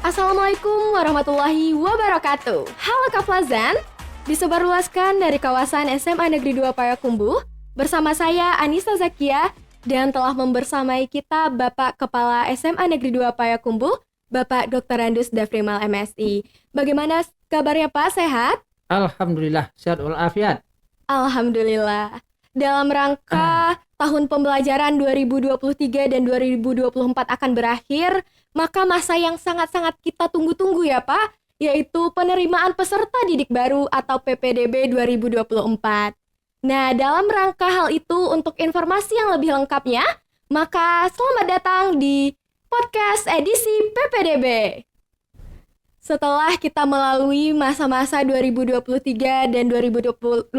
Assalamualaikum warahmatullahi wabarakatuh. Halo Kak Flazan, disebarluaskan dari kawasan SMA Negeri 2 Payakumbuh. Bersama saya Anissa Zakia dan telah membersamai kita Bapak Kepala SMA Negeri 2 Payakumbuh, Bapak Dr. Randus Dafrimal MSI. Bagaimana kabarnya Pak, sehat? Alhamdulillah, sehat walafiat. Alhamdulillah. Dalam rangka tahun pembelajaran 2023 dan 2024 akan berakhir, maka masa yang sangat-sangat kita tunggu-tunggu ya Pak, yaitu penerimaan peserta didik baru atau PPDB 2024. Nah, dalam rangka hal itu, untuk informasi yang lebih lengkapnya, maka selamat datang di podcast edisi PPDB. Setelah kita melalui masa-masa 2023 dan 2024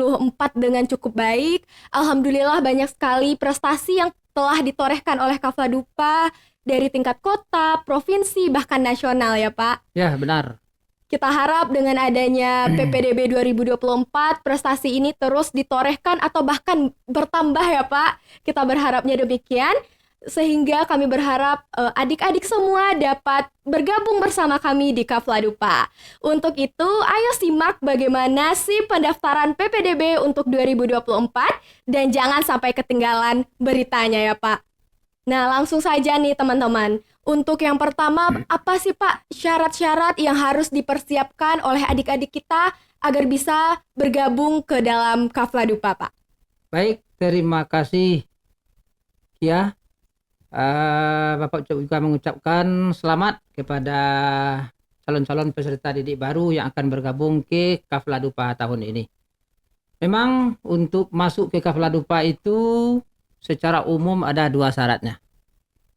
dengan cukup baik, alhamdulillah banyak sekali prestasi yang telah ditorehkan oleh Kafladupa dari tingkat kota, provinsi, bahkan nasional ya Pak. Ya, benar. Kita harap dengan adanya PPDB 2024, prestasi ini terus ditorehkan atau bahkan bertambah ya Pak. Kita berharapnya demikian, sehingga kami berharap adik-adik semua dapat bergabung bersama kami di Kafladupa. Untuk itu, ayo simak bagaimana sih pendaftaran PPDB untuk 2024 dan jangan sampai ketinggalan beritanya ya Pak. Nah, langsung saja nih teman-teman. Untuk yang pertama, apa sih Pak syarat-syarat yang harus dipersiapkan oleh adik-adik kita agar bisa bergabung ke dalam Kafladupa, Pak? Baik, terima kasih. Ya, Bapak juga mengucapkan selamat kepada calon-calon peserta didik baru yang akan bergabung ke Kafladupa tahun ini. Memang untuk masuk ke Kafladupa itu secara umum ada dua syaratnya.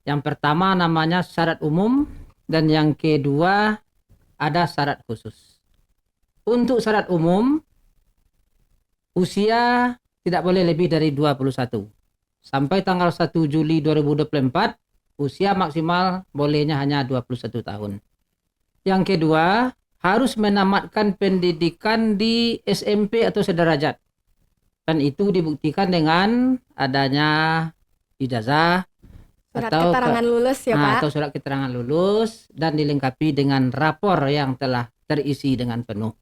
Yang pertama namanya syarat umum dan yang kedua ada syarat khusus. Untuk syarat umum, usia tidak boleh lebih dari 21. Sampai tanggal 1 Juli 2024, usia maksimal bolehnya hanya 21 tahun. Yang kedua, harus menamatkan pendidikan di SMP atau sederajat. Dan itu dibuktikan dengan adanya ijazah surat keterangan lulus ya Pak. Atau surat keterangan lulus dan dilengkapi dengan rapor yang telah terisi dengan penuh.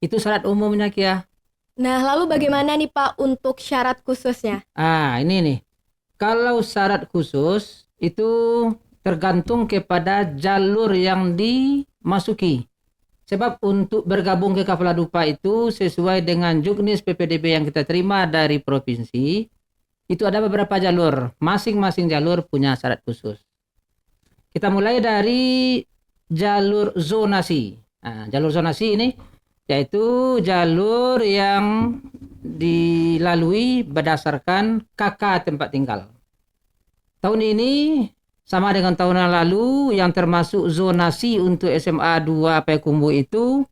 Itu syarat umumnya Kia. Nah, lalu bagaimana nih Pak untuk syarat khususnya? Ini nih. Kalau syarat khusus itu tergantung kepada jalur yang dimasuki. Sebab untuk bergabung ke Kafladupa itu sesuai dengan juknis PPDB yang kita terima dari provinsi, itu ada beberapa jalur. Masing-masing jalur punya syarat khusus. Kita mulai dari jalur zonasi. Jalur zonasi ini yaitu jalur yang dilalui berdasarkan KK tempat tinggal. Tahun ini sama dengan tahun yang lalu, yang termasuk zonasi untuk SMA 2 Payakumbuh itu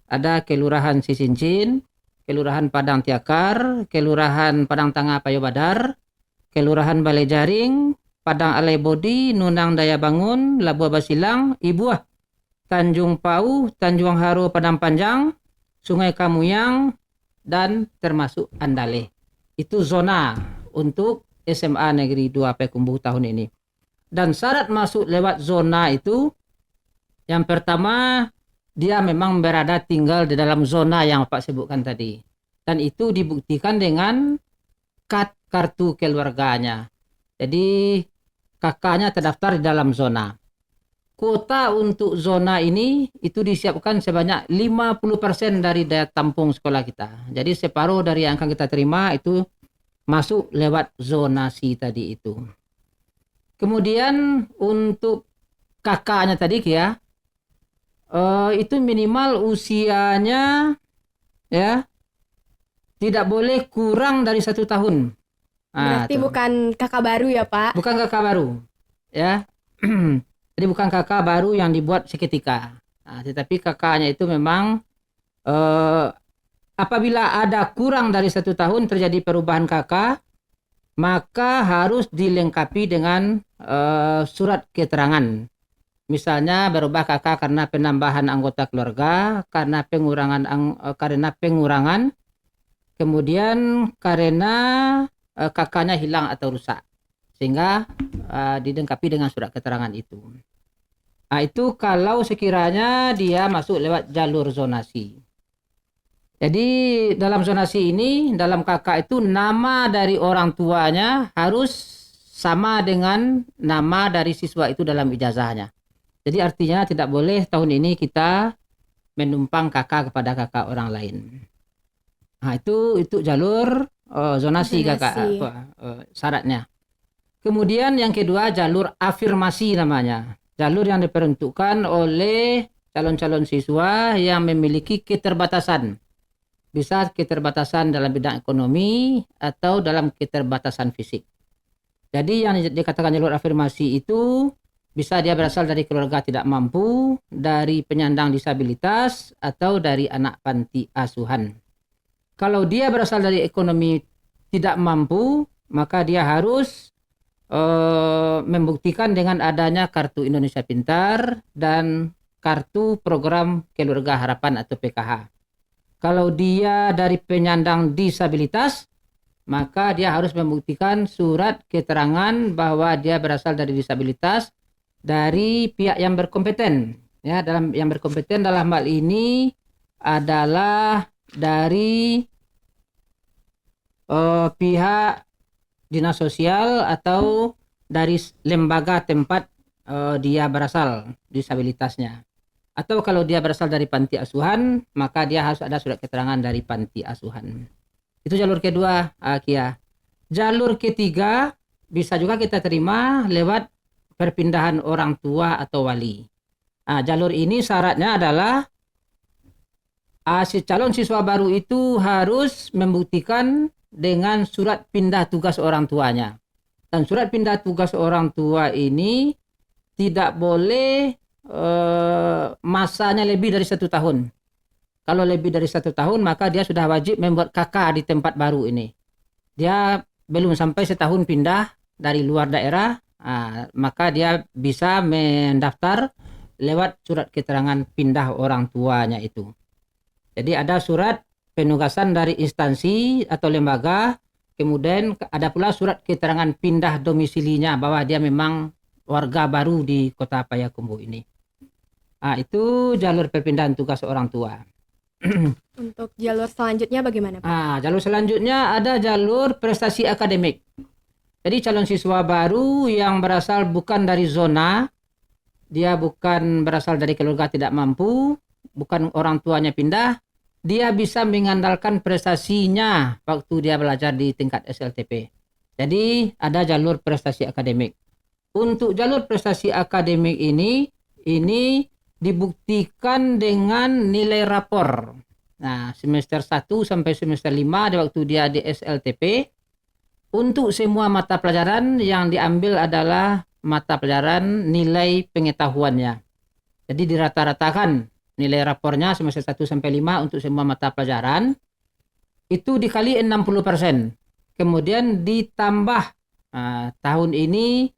ada Kelurahan Sisincin, Kelurahan Padang Tiakar, Kelurahan Padang Tengah Payobadar, Kelurahan Balai Jaring, Padang Alai Bodi, Nunang Daya Bangun, Labuah Basilang, Ibuah, Tanjung Pau, Tanjung Haro Padang Panjang, Sungai Kamuyang, dan termasuk Andale. Itu zona untuk SMA Negeri 2 Payakumbuh tahun ini. Dan syarat masuk lewat zona itu, yang pertama dia memang berada tinggal di dalam zona yang Pak sebutkan tadi. Dan itu dibuktikan dengan kartu keluarganya. Jadi kakaknya terdaftar di dalam zona. Kuota untuk zona ini itu disiapkan sebanyak 50% dari daya tampung sekolah kita. Jadi separuh dari yang akan kita terima itu masuk lewat zonasi tadi itu. Kemudian untuk kakaknya tadi ya, itu minimal usianya ya tidak boleh kurang dari 1 tahun. Berarti bukan kakak baru ya Pak? Bukan kakak baru, ya. Jadi bukan kakak baru yang dibuat seketika. Tetapi kakaknya itu memang apabila ada kurang dari 1 tahun terjadi perubahan kakak, maka harus dilengkapi dengan surat keterangan. Misalnya berubah kakak karena penambahan anggota keluarga, karena pengurangan, kemudian karena kakaknya hilang atau rusak, sehingga dilengkapi dengan surat keterangan itu. Itu kalau sekiranya dia masuk lewat jalur zonasi. Jadi dalam zonasi ini, dalam KK itu nama dari orang tuanya harus sama dengan nama dari siswa itu dalam ijazahnya. Jadi artinya tidak boleh tahun ini kita menumpang kakak kepada kakak orang lain. Itu jalur zonasi kakak, syaratnya. Kemudian yang kedua jalur afirmasi namanya. Jalur yang diperuntukkan oleh calon-calon siswa yang memiliki keterbatasan. Bisa keterbatasan dalam bidang ekonomi atau dalam keterbatasan fisik. Jadi yang dikatakan jalur afirmasi itu bisa dia berasal dari keluarga tidak mampu, dari penyandang disabilitas, atau dari anak panti asuhan. Kalau dia berasal dari ekonomi tidak mampu, maka dia harus membuktikan dengan adanya Kartu Indonesia Pintar dan Kartu Program Keluarga Harapan atau PKH. Kalau dia dari penyandang disabilitas, maka dia harus membuktikan surat keterangan bahwa dia berasal dari disabilitas dari pihak yang berkompeten. Ya, yang berkompeten dalam hal ini adalah dari pihak dinas sosial atau dari lembaga tempat dia berasal disabilitasnya. Atau kalau dia berasal dari panti asuhan, maka dia harus ada surat keterangan dari panti asuhan. Itu jalur kedua, Kia. Jalur ketiga bisa juga kita terima lewat perpindahan orang tua atau wali. Jalur ini syaratnya adalah si calon siswa baru itu harus membuktikan dengan surat pindah tugas orang tuanya. Dan surat pindah tugas orang tua ini tidak boleh masanya lebih dari 1 tahun. Kalau lebih dari 1 tahun, maka dia sudah wajib membuat KK di tempat baru ini. Dia belum sampai setahun pindah dari luar daerah, maka dia bisa mendaftar lewat surat keterangan pindah orang tuanya itu. Jadi ada surat penugasan dari instansi atau lembaga, kemudian ada pula surat keterangan pindah domisilinya bahwa dia memang warga baru di Kota Payakumbuh ini. Itu jalur perpindahan tugas orang tua. Untuk jalur selanjutnya bagaimana, Pak? Jalur selanjutnya ada jalur prestasi akademik. Jadi calon siswa baru yang berasal bukan dari zona, dia bukan berasal dari keluarga tidak mampu, bukan orang tuanya pindah, dia bisa mengandalkan prestasinya waktu dia belajar di tingkat SLTP. Jadi ada jalur prestasi akademik. Untuk jalur prestasi akademik ini dibuktikan dengan nilai rapor. Semester 1 sampai semester 5 di waktu dia di SLTP, untuk semua mata pelajaran yang diambil adalah mata pelajaran nilai pengetahuannya. Jadi dirata-ratakan nilai rapornya semester 1 sampai 5 untuk semua mata pelajaran itu dikali 60%. Kemudian ditambah tahun ini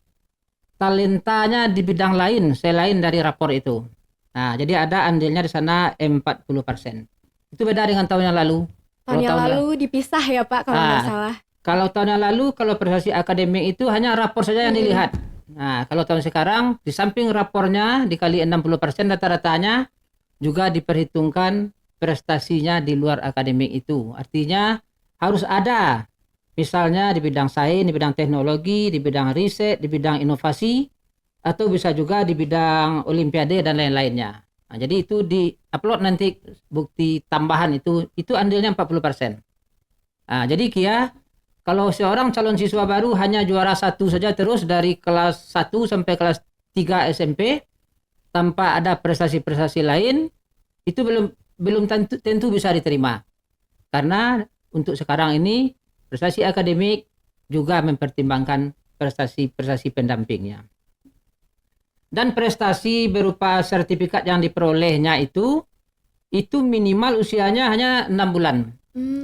talentanya di bidang lain selain dari rapor itu. Jadi ada andilnya di sana 40%. Itu beda dengan tahun yang lalu. Tahun yang lalu dipisah ya, Pak, kalau nggak salah. Kalau tahun yang lalu, kalau prestasi akademik itu hanya rapor saja yang dilihat. Kalau tahun sekarang, di samping rapornya dikali 60% rata-ratanya, juga diperhitungkan prestasinya di luar akademik itu. Artinya harus ada, misalnya di bidang sains, di bidang teknologi, di bidang riset, di bidang inovasi, atau bisa juga di bidang olimpiade dan lain-lainnya. Jadi itu di-upload nanti bukti tambahan itu andilnya 40%. Jadi Kia, kalau seorang calon siswa baru hanya juara 1 saja terus dari kelas 1 sampai kelas 3 SMP tanpa ada prestasi-prestasi lain, itu belum tentu bisa diterima. Karena untuk sekarang ini prestasi akademik juga mempertimbangkan prestasi pendampingnya. Dan prestasi berupa sertifikat yang diperolehnya itu minimal usianya hanya 6 bulan.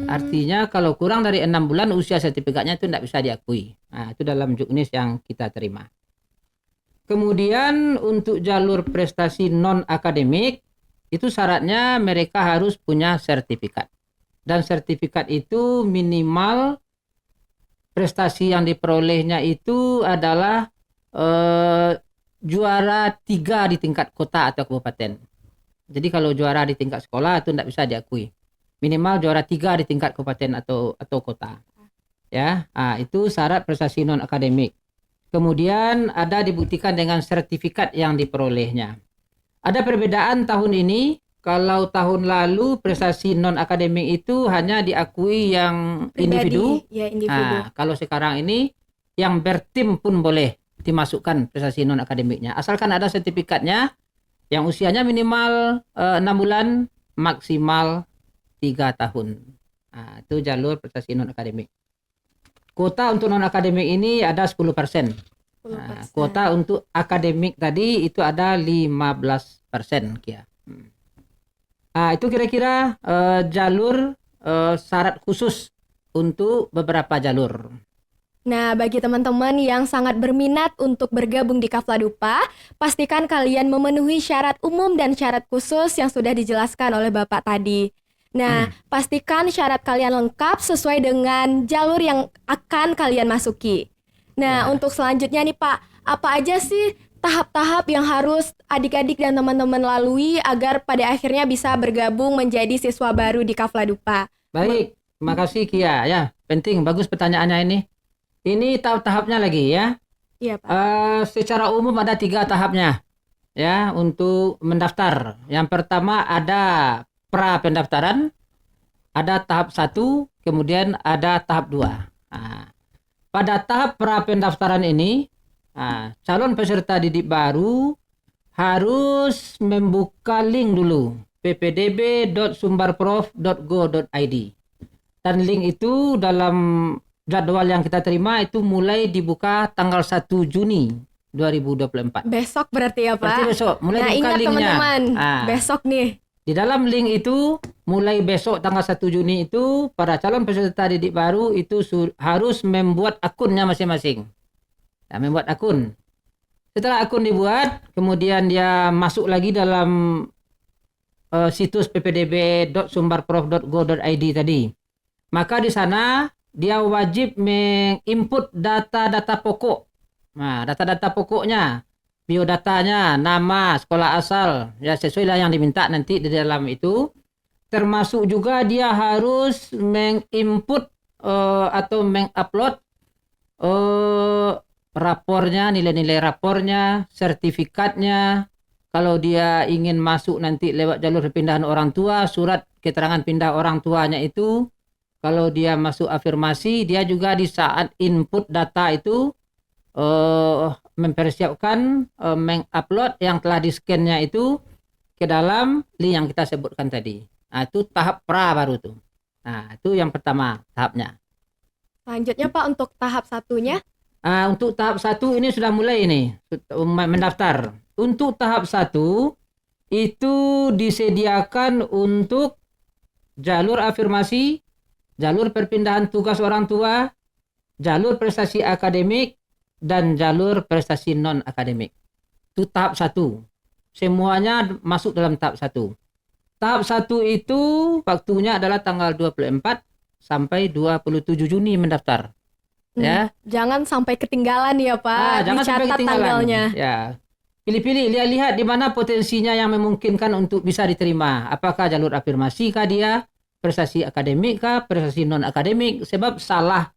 Artinya kalau kurang dari 6 bulan usia sertifikatnya itu tidak bisa diakui. Itu dalam juknis yang kita terima. Kemudian untuk jalur prestasi non-akademik, itu syaratnya mereka harus punya sertifikat. Dan sertifikat itu minimal prestasi yang diperolehnya itu adalah juara 3 di tingkat kota atau kabupaten. Jadi kalau juara di tingkat sekolah itu tidak bisa diakui. Minimal juara 3 di tingkat kabupaten atau kota. Ya, itu syarat prestasi non akademik. Kemudian ada dibuktikan dengan sertifikat yang diperolehnya. Ada perbedaan tahun ini. Kalau tahun lalu prestasi non akademik itu hanya diakui yang Pribadi, individu. ya individu. Kalau sekarang ini yang bertim pun boleh dimasukkan prestasi non akademiknya. Asalkan ada sertifikatnya yang usianya minimal 6 bulan, maksimal 3 tahun. Itu jalur prestasi non akademik. Kuota untuk non akademik ini ada 10%. 10%. Kuota untuk akademik tadi itu ada 15%. Itu kira-kira jalur syarat khusus untuk beberapa jalur. Nah, bagi teman-teman yang sangat berminat untuk bergabung di Kafladupa, pastikan kalian memenuhi syarat umum dan syarat khusus yang sudah dijelaskan oleh Bapak tadi. Nah, pastikan syarat kalian lengkap sesuai dengan jalur yang akan kalian masuki. Nah, untuk selanjutnya nih Pak, apa aja sih tahap-tahap yang harus adik-adik dan teman-teman lalui agar pada akhirnya bisa bergabung menjadi siswa baru di Kafladupa? Baik, terima kasih Kia. Ya, penting, bagus pertanyaannya ini. Ini tahap-tahapnya lagi ya. Iya Pak. Secara umum ada 3 tahapnya ya untuk mendaftar. Yang pertama ada pra pendaftaran, ada tahap 1, kemudian ada tahap 2. Pada tahap pra pendaftaran ini, calon peserta didik baru harus membuka link dulu, ppdb.sumbarprof.go.id. Dan link itu dalam jadwal yang kita terima itu mulai dibuka tanggal 1 Juni 2024. Besok berarti ya Pak? Berarti besok mulai Nah, dibuka ingat linknya. teman-teman, besok nih. Di dalam link itu mulai besok tanggal 1 Juni itu para calon peserta didik baru itu harus membuat akunnya masing-masing. Nah, membuat akun. Setelah akun dibuat, kemudian dia masuk lagi dalam situs ppdb.sumbarprof.go.id tadi. Maka di sana dia wajib menginput data-data pokok. Nah, data-data pokoknya, biodatanya, nama, sekolah asal, ya sesuai lah yang diminta nanti di dalam itu. Termasuk juga dia harus menginput atau mengupload rapornya, nilai-nilai rapornya, sertifikatnya. Kalau dia ingin masuk nanti lewat jalur pindahan orang tua, surat keterangan pindah orang tuanya itu. Kalau dia masuk afirmasi, dia juga di saat input data itu mempersiapkan mengupload yang telah di-scan-nya itu ke dalam link yang kita sebutkan tadi. Nah, itu tahap pra baru tuh. Nah, itu yang pertama tahapnya. Selanjutnya Pak, untuk tahap satunya? Untuk tahap 1 ini sudah mulai ini mendaftar. Untuk tahap 1 itu disediakan untuk jalur afirmasi, jalur perpindahan tugas orang tua, jalur prestasi akademik, dan jalur prestasi non akademik. Itu tahap 1. Semuanya masuk dalam tahap 1. Tahap 1 itu waktunya adalah tanggal 24 sampai 27 Juni mendaftar. Ya. Jangan sampai ketinggalan ya Pak. Jangan sampai Dicatat ketinggalan. tanggalnya. Ya. Pilih-pilih, lihat-lihat di mana potensinya yang memungkinkan untuk bisa diterima. Apakah jalur afirmasi kah dia, prestasi akademik kah, prestasi non akademik. Sebab salah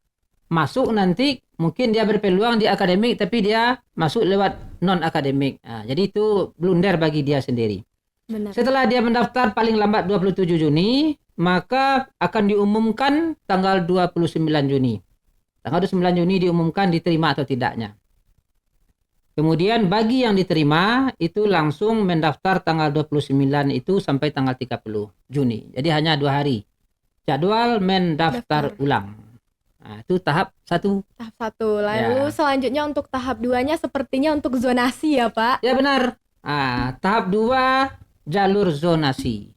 masuk nanti mungkin dia berpeluang di akademik tapi dia masuk lewat non akademik. Jadi itu blunder bagi dia sendiri. Benar. Setelah dia mendaftar paling lambat 27 Juni, maka akan diumumkan tanggal 29 Juni. Tanggal 29 Juni diumumkan diterima atau tidaknya. Kemudian bagi yang diterima itu langsung mendaftar tanggal 29 itu sampai tanggal 30 Juni. Jadi hanya 2 hari. Jadwal mendaftar ulang. Nah, itu tahap 1. Tahap 1. Lalu selanjutnya untuk tahap 2-nya sepertinya untuk zonasi ya Pak? Ya benar. Tahap 2 jalur zonasi.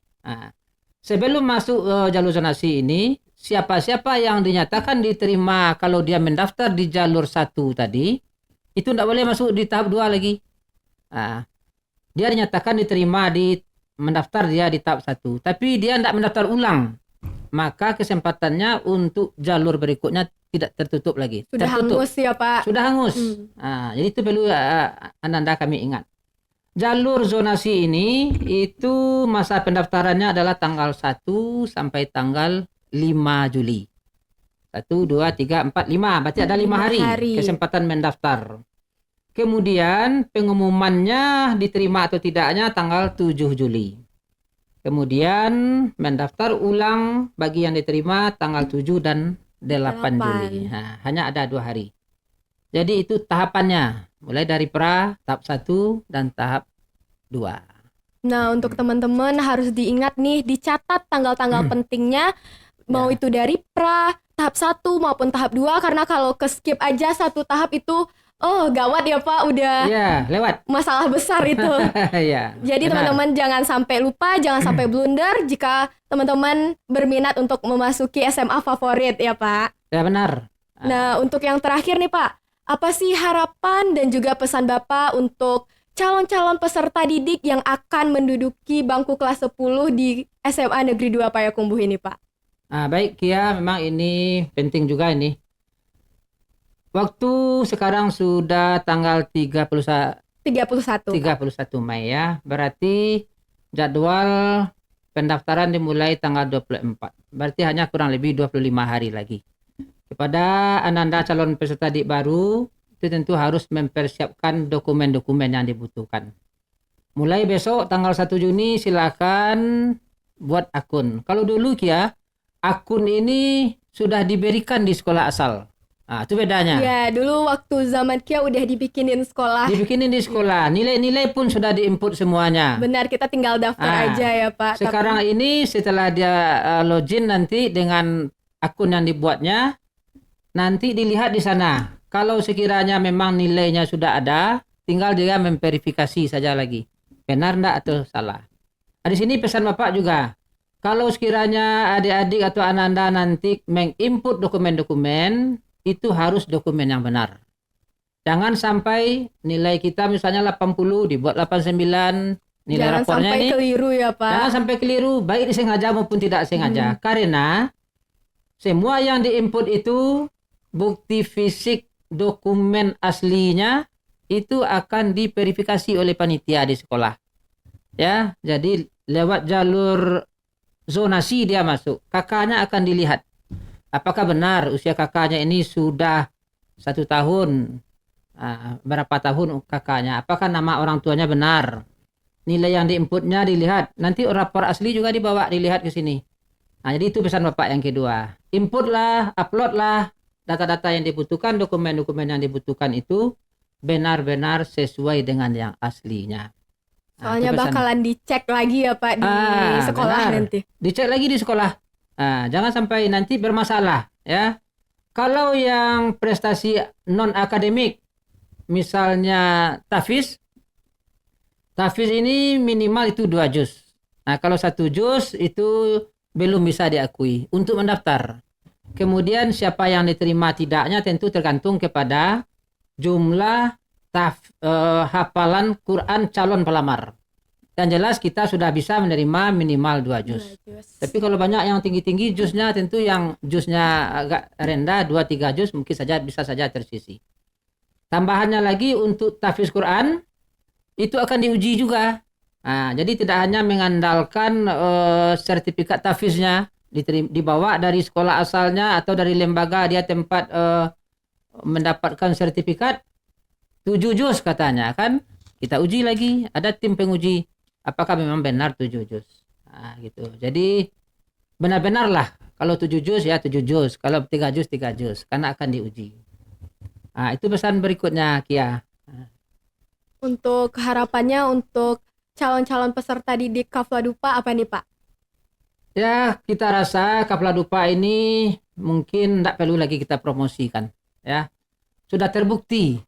Sebelum masuk jalur zonasi ini, siapa-siapa yang dinyatakan diterima kalau dia mendaftar di jalur 1 tadi, itu tidak boleh masuk di tahap 2 lagi. Dia dinyatakan diterima mendaftar dia di tahap 1, tapi dia tidak mendaftar ulang maka kesempatannya untuk jalur berikutnya tidak tertutup lagi. Sudah tertutup. hangus ya Pak. Sudah hangus. Jadi itu perlu Ananda kami ingat. Jalur zonasi ini itu masa pendaftarannya adalah tanggal 1 sampai tanggal 5 Juli. 1, 2, 3, 4, 5. Berarti ada 5 hari kesempatan mendaftar. Kemudian pengumumannya diterima atau tidaknya tanggal 7 Juli. Kemudian mendaftar ulang bagi yang diterima tanggal 7 dan 8 Juli. Nah, hanya ada 2 hari. Jadi itu tahapannya. Mulai dari tahap 1 dan tahap 2. Nah, untuk teman-teman harus diingat nih, dicatat tanggal-tanggal pentingnya, mau itu dari tahap 1 maupun tahap 2, karena kalau ke skip aja satu tahap itu, gawat ya Pak, udah lewat. Masalah besar itu. Jadi teman-teman jangan sampai lupa, jangan sampai blunder jika teman-teman berminat untuk memasuki SMA favorit ya Pak. Ya benar. Nah, untuk yang terakhir nih Pak, apa sih harapan dan juga pesan Bapak untuk calon-calon peserta didik yang akan menduduki bangku kelas 10 di SMA Negeri 2 Payakumbuh ini Pak? Baik Kia, memang ini penting juga ini. Waktu sekarang sudah tanggal 31 Mei ya. Berarti jadwal pendaftaran dimulai tanggal 24. Berarti hanya kurang lebih 25 hari lagi. Kepada Ananda calon peserta didik baru, itu tentu harus mempersiapkan dokumen-dokumen yang dibutuhkan. Mulai besok tanggal 1 Juni silakan buat akun. Kalau dulu Kia, akun ini sudah diberikan di sekolah asal. Itu bedanya. Ya, dulu waktu zaman Kia udah dibikinin sekolah. Dibikinin di sekolah. Nilai-nilai pun sudah diinput semuanya. Benar, kita tinggal daftar aja ya Pak. Sekarang ini setelah dia login nanti dengan akun yang dibuatnya, nanti dilihat di sana. Kalau sekiranya memang nilainya sudah ada, tinggal dia memverifikasi saja lagi. Benar enggak atau salah. Di sini pesan Bapak juga. Kalau sekiranya adik-adik atau Ananda nanti menginput dokumen-dokumen, itu harus dokumen yang benar. Jangan sampai nilai kita misalnya 80 dibuat 89, nilai jangan rapornya sampai ini keliru ya Pak. Jangan sampai keliru, baik disengaja maupun tidak sengaja. Karena semua yang diinput itu bukti fisik dokumen aslinya itu akan diverifikasi oleh panitia di sekolah. Ya, jadi lewat jalur zonasi dia masuk. Kakaknya akan dilihat. Apakah benar usia kakaknya ini sudah 1 tahun? Berapa tahun kakaknya? Apakah nama orang tuanya benar? Nilai yang diinputnya dilihat. Nanti rapor asli juga dibawa dilihat ke sini. Jadi itu pesan Bapak yang kedua. Inputlah, uploadlah data-data yang dibutuhkan, dokumen-dokumen yang dibutuhkan itu benar-benar sesuai dengan yang aslinya. Soalnya bakalan dicek lagi ya Pak di sekolah benar. Nanti. Dicek lagi di sekolah. Jangan sampai nanti bermasalah ya. Kalau yang prestasi non akademik, misalnya tahfiz ini minimal itu 2 juz. Kalau 1 juz itu belum bisa diakui untuk mendaftar. Kemudian siapa yang diterima tidaknya tentu tergantung kepada jumlah hafalan Quran calon pelamar. Yang jelas kita sudah bisa menerima minimal 2 juz. Tapi kalau banyak yang tinggi-tinggi juznya, tentu yang juznya agak rendah 2-3 juz mungkin bisa saja tersisi. Tambahannya lagi untuk tahfiz Quran itu akan diuji juga. Jadi tidak hanya mengandalkan sertifikat tahfiznya dibawa dari sekolah asalnya atau dari lembaga dia tempat mendapatkan sertifikat 7 juz katanya kan, kita uji lagi, ada tim penguji apakah memang benar 7 juz. Gitu. Jadi benar-benarlah kalau 7 juz ya 7 juz, kalau 3 juz 3 juz karena akan diuji. Itu pesan berikutnya Kia. Untuk harapannya untuk calon-calon peserta didik Kafladupa apa nih Pak? Ya, kita rasa Kafladupa ini mungkin tidak perlu lagi kita promosikan. Ya, sudah terbukti.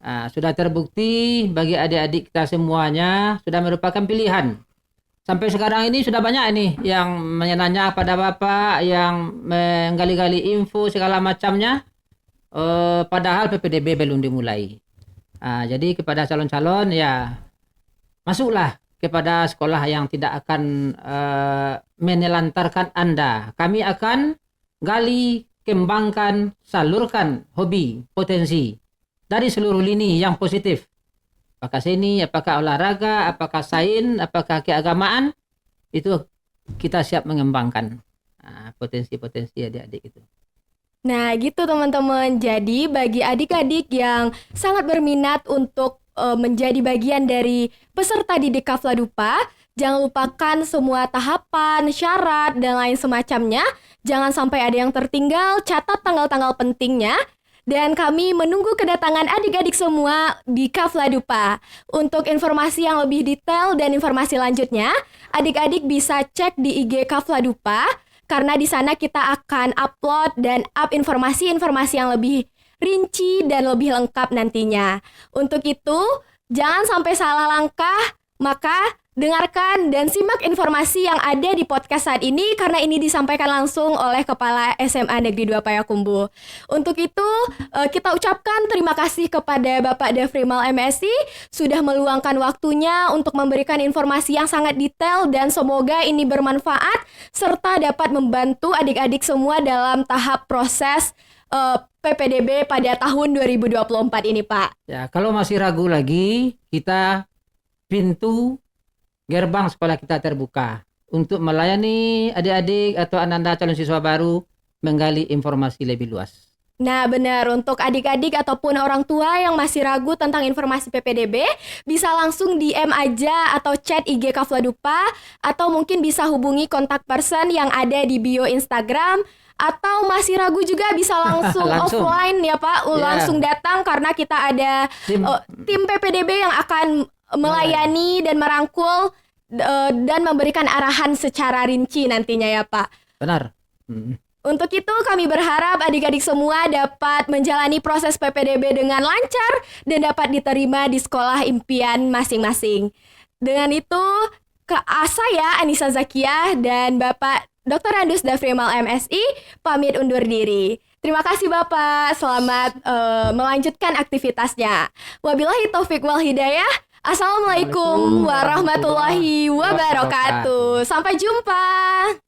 Sudah terbukti bagi adik-adik kita semuanya sudah merupakan pilihan. Sampai sekarang ini sudah banyak nih yang menanya pada Bapak, yang menggali-gali info segala macamnya. Padahal PPDB belum dimulai. Jadi kepada calon-calon ya masuklah ke kepada sekolah yang tidak akan menelantarkan Anda. Kami akan gali, kembangkan, salurkan hobi, potensi dari seluruh lini yang positif. Apakah seni, apakah olahraga, apakah sains, apakah keagamaan, itu kita siap mengembangkan potensi-potensi adik-adik itu. Nah, gitu teman-teman. Jadi bagi adik-adik yang sangat berminat untuk menjadi bagian dari peserta didik Kafla Dupa, jangan lupakan semua tahapan, syarat, dan lain semacamnya. Jangan sampai ada yang tertinggal, catat tanggal-tanggal pentingnya. Dan kami menunggu kedatangan adik-adik semua di Kafla Dupa. Untuk informasi yang lebih detail dan informasi lanjutnya, adik-adik bisa cek di IG Kafla Dupa, karena di sana kita akan upload dan up informasi-informasi yang lebih rinci dan lebih lengkap nantinya. Untuk itu, jangan sampai salah langkah, maka dengarkan dan simak informasi yang ada di podcast saat ini karena ini disampaikan langsung oleh Kepala SMA Negeri 2 Payakumbuh. Untuk itu, kita ucapkan terima kasih kepada Bapak Dafrimal MSI sudah meluangkan waktunya untuk memberikan informasi yang sangat detail dan semoga ini bermanfaat serta dapat membantu adik-adik semua dalam tahap proses PPDB pada tahun 2024 ini, Pak. Ya, kalau masih ragu lagi, pintu gerbang sekolah kita terbuka untuk melayani adik-adik atau anak-anak calon siswa baru menggali informasi lebih luas. Nah, benar, untuk adik-adik ataupun orang tua yang masih ragu tentang informasi PPDB, bisa langsung DM aja atau chat IG Kafla Dupa, atau mungkin bisa hubungi kontak person yang ada di bio Instagram, atau masih ragu juga bisa langsung offline ya Pak, langsung datang karena kita ada tim PPDB yang akan melayani dan merangkul dan memberikan arahan secara rinci nantinya ya Pak. Benar. Untuk itu kami berharap adik-adik semua dapat menjalani proses PPDB dengan lancar dan dapat diterima di sekolah impian masing-masing. Dengan itu, saya Anissa Zakiah dan Bapak Dr. Andus Dafrimal MSI pamit undur diri. Terima kasih Bapak, selamat melanjutkan aktivitasnya. Wabillahi taufik wal hidayah. Assalamualaikum warahmatullahi wabarakatuh. Sampai jumpa.